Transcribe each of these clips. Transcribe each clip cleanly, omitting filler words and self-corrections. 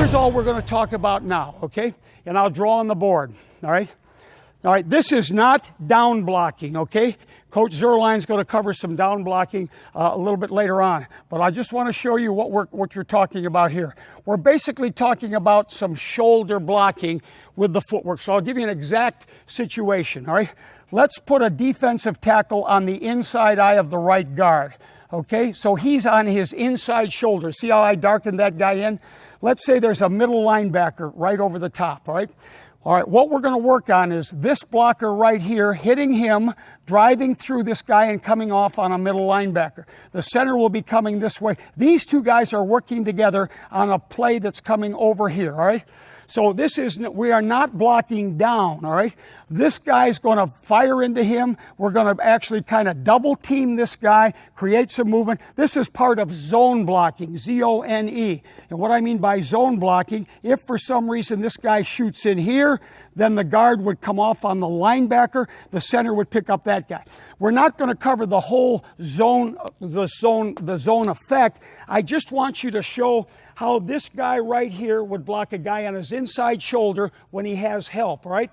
here's all we're going to talk about now, okay? And I'll draw on the board, all right? All right, this is not down blocking, okay? Coach Zerline's going to cover some down blocking a little bit later on. But I just want to show you what you're talking about here. We're basically talking about some shoulder blocking with the footwork. So I'll give you an exact situation, all right? Let's put a defensive tackle on the inside eye of the right guard, okay? So he's on his inside shoulder. See how I darkened that guy in? Let's say there's a middle linebacker right over the top, all right? All right, what we're going to work on is this blocker right here, hitting him, driving through this guy and coming off on a middle linebacker. The center will be coming this way. These two guys are working together on a play that's coming over here, all right? So we are not blocking down, all right? This guy's going to fire into him. We're going to actually kind of double team this guy, create some movement. This is part of zone blocking, Z-O-N-E. And what I mean by zone blocking, if for some reason this guy shoots in here, then the guard would come off on the linebacker, the center would pick up that guy. We're not going to cover the whole zone, the zone effect. I just want you to show how this guy right here would block a guy on his inside shoulder when he has help, right?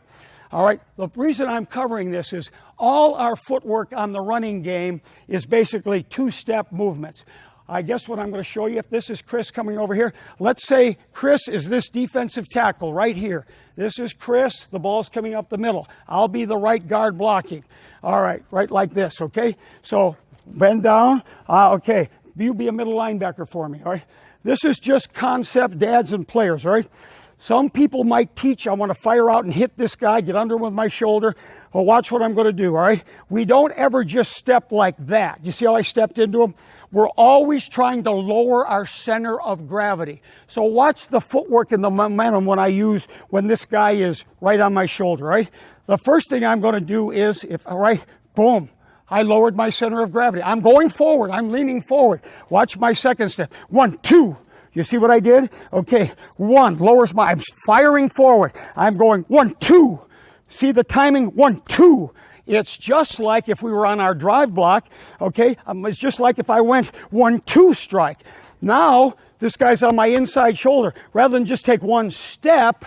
All right, the reason I'm covering this is all our footwork on the running game is basically two-step movements. I guess what I'm going to show you, if this is Chris coming over here, let's say Chris is this defensive tackle right here. This is Chris, the ball's coming up the middle. I'll be the right guard blocking. All right, right like this, okay? So bend down, okay. You be a middle linebacker for me, all right? This is just concept, dads and players, all right? Some people might teach, I want to fire out and hit this guy, get under him with my shoulder. Well, watch what I'm going to do, all right? We don't ever just step like that. You see how I stepped into him? We're always trying to lower our center of gravity. So watch the footwork and the momentum when this guy is right on my shoulder, right? The first thing I'm going to do is, all right, boom. I lowered my center of gravity. I'm going forward. I'm leaning forward. Watch my second step. 1, 2. You see what I did? Okay. 1, I'm firing forward. I'm going 1, 2. See the timing? 1, 2. It's just like if we were on our drive block, okay? It's just like if I went 1, 2 strike. Now, this guy's on my inside shoulder. Rather than just take one step,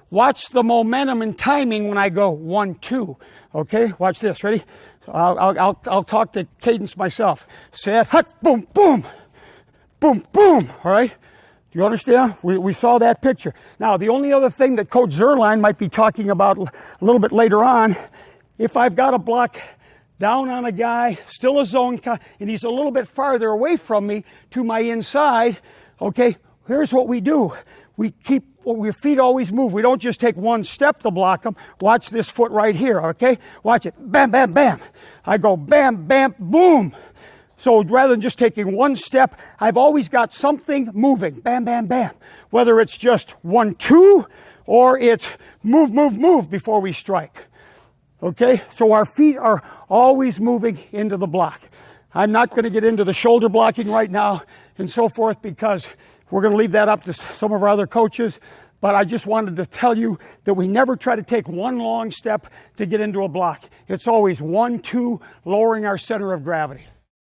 watch the momentum and timing when I go 1, 2. Okay, watch this. Ready? I'll talk the cadence myself. Set, hut, boom, boom, boom, boom. All right. Do you understand? We saw that picture. Now, the only other thing that Coach Zerline might be talking about a little bit later on, if I've got a block down on a guy, still a zone, and he's a little bit farther away from me to my inside, okay, here's what we do. We keep your feet always move. We don't just take one step to block them. Watch this foot right here, okay? Watch it. Bam, bam, bam. I go bam, bam, boom. So rather than just taking one step, I've always got something moving. Bam, bam, bam. Whether it's just 1, 2, or it's move, move, move before we strike. Okay? So our feet are always moving into the block. I'm not going to get into the shoulder blocking right now and so forth because we're going to leave that up to some of our other coaches, but I just wanted to tell you that we never try to take one long step to get into a block. It's always 1, 2, lowering our center of gravity.